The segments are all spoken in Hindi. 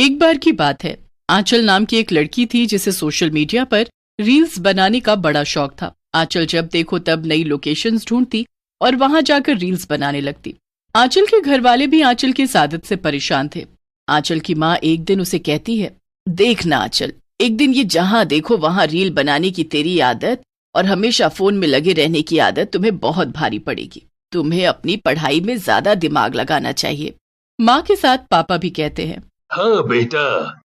एक बार की बात है, आंचल नाम की एक लड़की थी जिसे सोशल मीडिया पर रील्स बनाने का बड़ा शौक था। आंचल जब देखो तब नई लोकेशंस ढूंढती और वहां जाकर रील्स बनाने लगती। आंचल के घर वाले भी आंचल की इस आदत से परेशान थे। आंचल की माँ एक दिन उसे कहती है, देखना आंचल, एक दिन ये जहां देखो वहां रील बनाने की तेरी आदत और हमेशा फोन में लगे रहने की आदत तुम्हें बहुत भारी पड़ेगी। तुम्हें अपनी पढ़ाई में ज्यादा दिमाग लगाना चाहिए। माँ के साथ पापा भी कहते हैं, हाँ बेटा,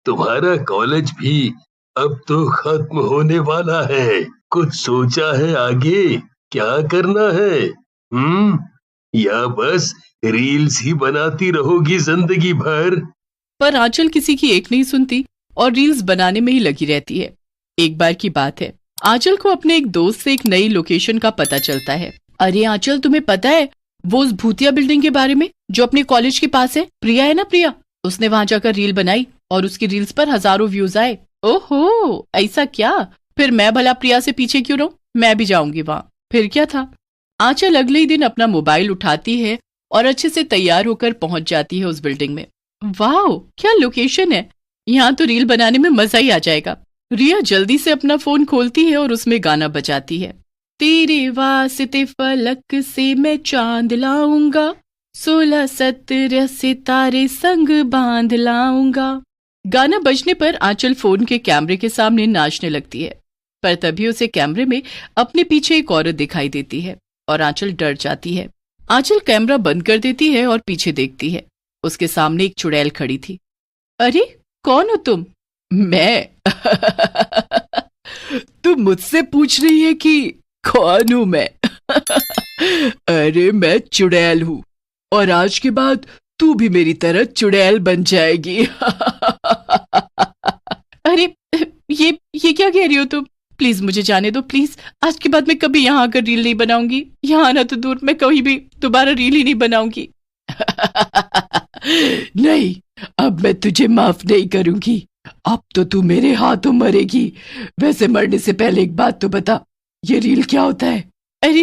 तुम्हारा कॉलेज भी अब तो खत्म होने वाला है। कुछ सोचा है आगे क्या करना है? या बस रील्स ही बनाती रहोगी जिंदगी भर? पर आंचल किसी की एक नहीं सुनती और रील्स बनाने में ही लगी रहती है। एक बार की बात है, आंचल को अपने एक दोस्त से एक नई लोकेशन का पता चलता है। अरे आंचल, तुम्हें पता है वो उस भूतिया बिल्डिंग के बारे में जो अपने कॉलेज के पास है? प्रिया है ना, प्रिया, उसने वहां जाकर रील बनाई और उसकी रील्स पर हजारों व्यूज आए। ओहो, ऐसा क्या? फिर मैं भला प्रिया से पीछे क्यों रहूं? मैं भी जाऊंगी वहां। फिर क्या था, आंचल अगले ही दिन अपना मोबाइल उठाती है और अच्छे से तैयार होकर पहुंच जाती है उस बिल्डिंग में। वाह, क्या लोकेशन है! यहाँ तो रील बनाने में मजा ही आ जाएगा। रिया जल्दी से अपना फोन खोलती है और उसमें गाना बजाती है। तेरे वास्ते फलक से मैं चांद लाऊंगा, 16-17 सितारे संग बांध लाऊंगा। गाना बजने पर आंचल फोन के कैमरे के सामने नाचने लगती है, पर तभी उसे कैमरे में अपने पीछे एक औरत दिखाई देती है और आंचल डर जाती है। आंचल कैमरा बंद कर देती है और पीछे देखती है। उसके सामने एक चुड़ैल खड़ी थी। अरे कौन हो तुम? मैं। तुम मुझसे पूछ रही है कि कौन हूं मैं? अरे मैं चुड़ैल हूं और आज के बाद तू भी मेरी तरह चुड़ैल बन जाएगी। अरे ये क्या कह रही हो तुम? प्लीज मुझे जाने दो, प्लीज। आज के बाद मैं कभी यहाँ आकर रील नहीं बनाऊंगी। यहाँ आना तो दूर, मैं कहीं भी दोबारा रील ही नहीं बनाऊंगी। नहीं, अब मैं तुझे माफ नहीं करूंगी। अब तो तू मेरे हाथों मरेगी। वैसे मरने से पहले एक बात तो बता, ये रील क्या होता है? अरे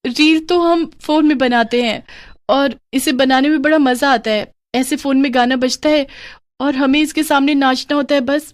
रील तो हम फोन में बनाते हैं और इसे बनाने में बड़ा मजा आता है। ऐसे फोन में गाना बजता है और हमें इसके सामने नाचना होता है, बस।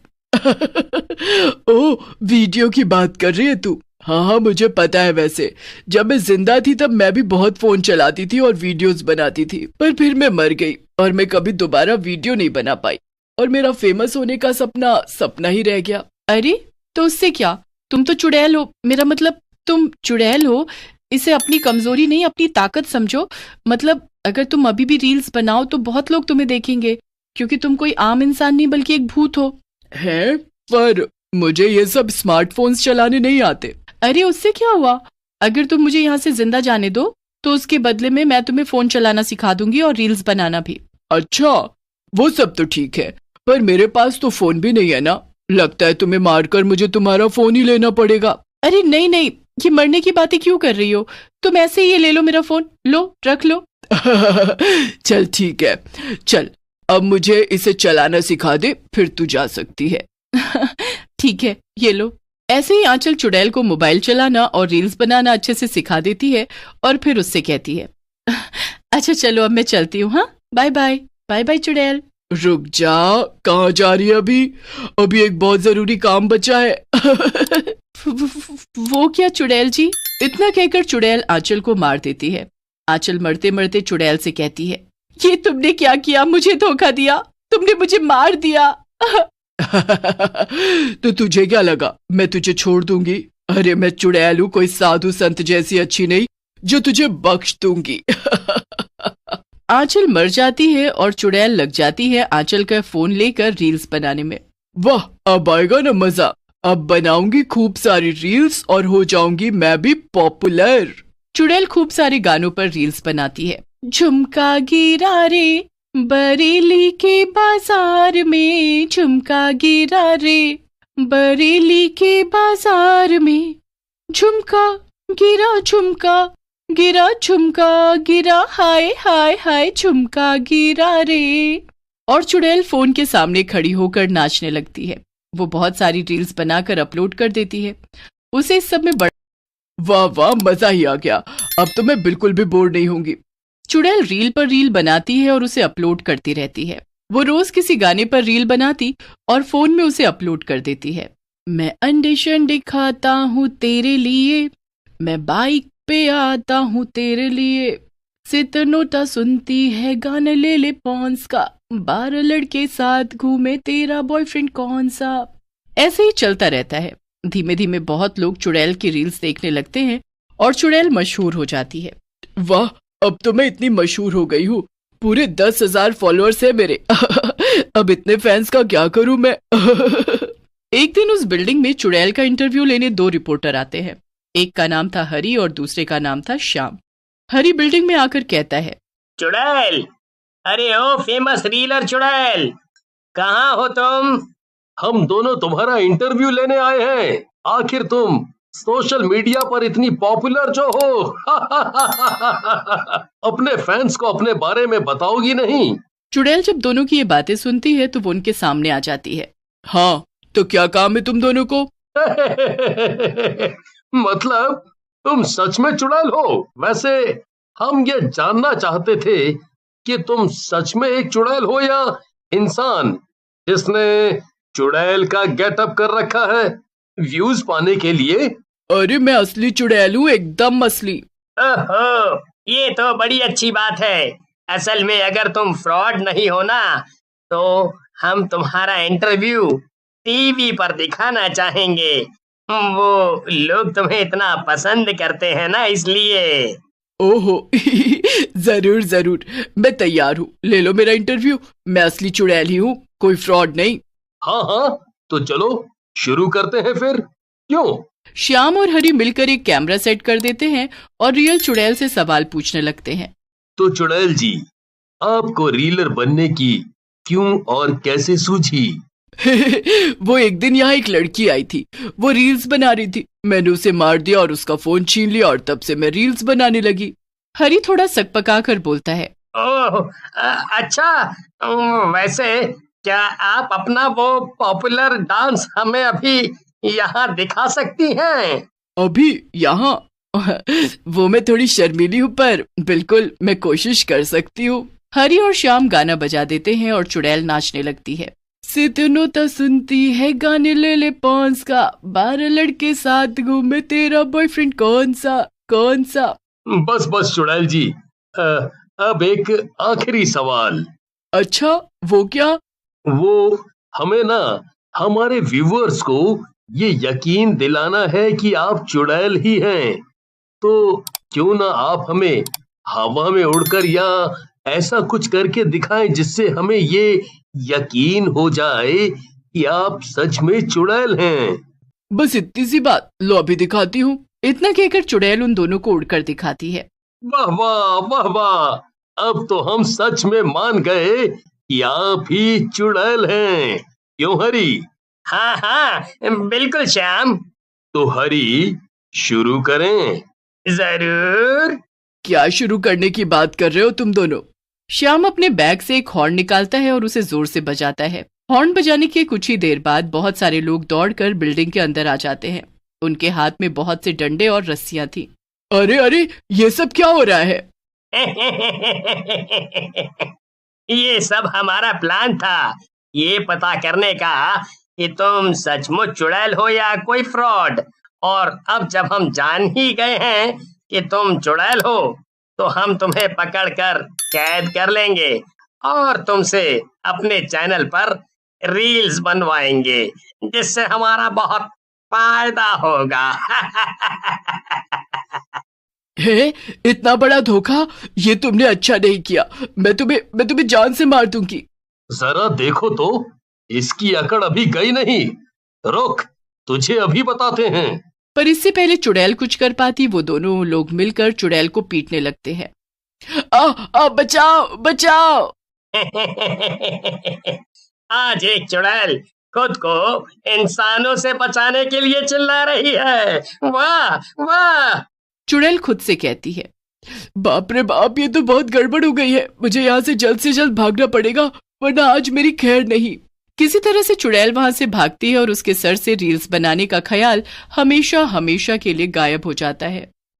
ओ, वीडियो की बात कर रही है तू? हाँ, मुझे पता है। वैसे जब मैं जिंदा थी तब मैं भी बहुत फोन चलाती थी और वीडियोस बनाती थी, पर फिर मैं मर गई और मैं कभी दोबारा वीडियो नहीं बना पाई और मेरा फेमस होने का सपना ही रह गया। अरे तो उससे क्या? तुम तो चुड़ैल हो। मेरा मतलब तुम चुड़ैल हो, इसे अपनी कमजोरी नहीं अपनी ताकत समझो। मतलब अगर तुम अभी भी रील्स बनाओ तो बहुत लोग तुम्हें देखेंगे, क्योंकि तुम कोई आम इंसान नहीं बल्कि एक भूत हो। है? पर मुझे ये सब स्मार्टफोन्स चलाने नहीं आते। अरे उससे क्या हुआ? अगर तुम मुझे यहाँ से जिंदा जाने दो तो उसके बदले में मैं तुम्हें फोन चलाना सिखा दूंगी और रील्स बनाना भी। अच्छा, वो सब तो ठीक है, पर मेरे पास तो फोन भी नहीं है ना। लगता है तुम्हें मारकर मुझे तुम्हारा फोन ही लेना पड़ेगा। अरे नहीं, ये मरने की बातें क्यों कर रही हो? तुम ऐसे ही ये ले लो मेरा फोन, लो रख लो। चल ठीक है, चल अब मुझे इसे चलाना सिखा दे, फिर तू जा सकती है। ठीक है, ये लो। ऐसे ही आंचल चुड़ैल को मोबाइल चलाना और रील्स बनाना अच्छे से सिखा देती है और फिर उससे कहती है, अच्छा चलो अब मैं चलती हूँ। हाँ, बाय बाय। बाय बाय चुड़ैल। रुक जा, कहाँ जा रही है अभी एक बहुत जरूरी काम बचा है। वो क्या चुड़ैल जी? इतना कहकर चुड़ैल आंचल को मार देती है। आंचल मरते मरते चुड़ैल से कहती है, ये तुमने क्या किया? मुझे धोखा दिया, तुमने मुझे मार दिया। तो तुझे क्या लगा मैं तुझे छोड़ दूंगी? अरे मैं चुड़ैल हूँ, कोई साधु संत जैसी अच्छी नहीं जो तुझे बख्श दूंगी। आंचल मर जाती है और चुड़ैल लग जाती है आंचल का फोन लेकर रील्स बनाने में। वाह, अब आएगा ना मजा। अब बनाऊंगी खूब सारी रील्स और हो जाऊंगी मैं भी पॉपुलर। चुड़ैल खूब सारे गानों पर रील्स बनाती है। झुमका गिरा रे बरेली के बाजार में, झुमका गिरा रे बरेली के बाजार में, झुमका गिरा झुमका गिरा, हाय हाय हाय झुमका गिरा रे। और चुड़ैल फोन के सामने खड़ी होकर नाचने लगती है। वो बहुत सारी रील्स बनाकर अपलोड कर देती है। उसे इस सब में वाह वाह, मजा ही आ गया। अब तो मैं बिल्कुल भी बोर नहीं होंगी। चुड़ैल रील पर रील बनाती है और उसे अपलोड करती रहती है। वो रोज किसी गाने पर रील बनाती और फोन में उसे अपलोड कर देती है। मैं अंडे शंडे खाता हूँ तेरे लिए, मैं बाइक पे आता हूँ तेरे लिए, सित नोटा सुनती है गाने ले ले पॉन्स का, 12 लड़के साथ घूमे तेरा बॉयफ्रेंड कौन सा। ऐसे ही चलता रहता है। धीमे धीमे बहुत लोग चुड़ैल की रील्स देखने लगते हैं और चुड़ैल मशहूर हो जाती है। वाह, अब तो मैं इतनी मशहूर हो गई हूँ, पूरे 10,000 फॉलोअर्स है मेरे। अब इतने फैंस का क्या करूं मैं। एक दिन उस बिल्डिंग में चुड़ैल का इंटरव्यू लेने 2 रिपोर्टर आते हैं। एक का नाम था हरी और दूसरे का नाम था श्याम। हरी बिल्डिंग में आकर कहता है, चुड़ैल, अरे ओ फेमस रीलर चुड़ैल, कहाँ हो तुम? हम दोनों तुम्हारा इंटरव्यू लेने आए हैं। आखिर तुम सोशल मीडिया पर इतनी पॉपुलर जो हो, अपने फैंस को अपने बारे में बताओगी नहीं? चुड़ैल जब दोनों की ये बातें सुनती है तो वो उनके सामने आ जाती है। हाँ, तो क्या काम है तुम दोनों को? मतलब तुम सच में चुड़ैल हो? वैसे हम ये जानना चाहते थे कि तुम सच में एक चुड़ैल हो या इंसान जिसने चुड़ैल का गेटअप कर रखा है व्यूज पाने के लिए। अरे मैं असली चुड़ैल हूँ, एकदम असली। ओहो, ये तो बड़ी अच्छी बात है। असल में अगर तुम फ्रॉड नहीं हो ना, तो हम तुम्हारा इंटरव्यू टीवी पर दिखाना चाहेंगे। वो लोग तुम्हें इतना पसंद करते हैं ना, इसलिए। ओहो, जरूर जरूर, मैं तैयार हूँ, ले लो मेरा इंटरव्यू। मैं असली चुड़ैल ही हूँ, कोई फ्रॉड नहीं। हाँ हाँ, तो चलो शुरू करते हैं फिर। क्यों? श्याम और हरी मिलकर एक कैमरा सेट कर देते हैं और रियल चुड़ैल से सवाल पूछने लगते हैं। तो चुड़ैल जी, आपको रीलर बनने की क्यों और कैसे सूझी? वो एक दिन यहाँ एक लड़की आई थी, वो रील्स बना रही थी, मैंने उसे मार दिया और उसका फोन छीन लिया और तब से मैं रील्स बनाने लगी। हरी थोड़ा सकपका कर बोलता है। ओह, अच्छा, वैसे क्या आप अपना वो पॉपुलर डांस हमें अभी यहाँ दिखा सकती हैं? अभी यहाँ? वो मैं थोड़ी शर्मीली हूँ, पर बिल्कुल मैं कोशिश कर सकती हूँ। हरी और श्याम गाना बजा देते हैं और चुड़ैल नाचने लगती है। सितनोता सुनती है गाने ले ले पॉन्स का, 12 लड़के साथ घूमे तेरा बॉयफ्रेंड कौन सा कौन सा। बस बस चुड़ैल जी, अब एक आखिरी सवाल। अच्छा, वो क्या? वो हमें ना हमारे व्यूअर्स को ये यकीन दिलाना है कि आप चुड़ैल ही हैं, तो क्यों ना आप हमें हवा में उड़कर या ऐसा कुछ करके दिखाएं जिससे हमें ये यकीन हो जाए कि आप सच में चुड़ैल हैं। बस इतनी सी बात, लो अभी दिखाती हूँ। इतना कहकर चुड़ैल उन दोनों को उड़कर दिखाती है। वाह वाह वाह वाह, अब तो हम सच में मान गए कि आप ही चुड़ैल हैं। क्यों हरी? हाँ हाँ, बिल्कुल श्याम। तो हरी, शुरू करें? जरूर। क्या शुरू करने की बात कर रहे हो तुम दोनों? श्याम अपने बैग से एक हॉर्न निकालता है और उसे जोर से बजाता है। हॉर्न बजाने के कुछ ही देर बाद बहुत सारे लोग दौड़कर बिल्डिंग के अंदर आ जाते हैं। उनके हाथ में बहुत से डंडे और रस्सियां थी। अरे अरे, ये सब क्या हो रहा है? ये सब हमारा प्लान था, ये पता करने का कि तुम सचमुच चुड़ैल हो या कोई फ्रॉड। और अब जब हम जान ही गए हैं कि तुम चुड़ैल हो, तो हम तुम्हें पकड़कर कैद कर लेंगे और तुमसे अपने चैनल पर रील्स बनवाएंगे, जिससे हमारा बहुत फायदा होगा। है, इतना बड़ा धोखा? ये तुमने अच्छा नहीं किया। मैं तुम्हें जान से मार दूंगी। जरा देखो तो, इसकी अकड़ अभी गई नहीं। रुक, तुझे अभी बताते हैं। पर इससे पहले चुड़ैल कुछ कर पाती, वो दोनों लोग मिलकर चुड़ैल को पीटने लगते हैं। बचाओ बचाओ। आज एक चुड़ैल खुद को इंसानों से बचाने के लिए चिल्ला रही है। वाह वाह। चुड़ैल खुद से कहती है। बाप रे बाप, ये तो बहुत गड़बड़ हो गई है। मुझे यहाँ से जल्द भागना पड़ेगा, वरना आज मेरी खैर नहीं। किसी तरह से चुड़ैल वहां से भागती है और उसके सर से रील्स बनाने का ख्याल हमेशा हमेशा के लिए गायब हो जाता है।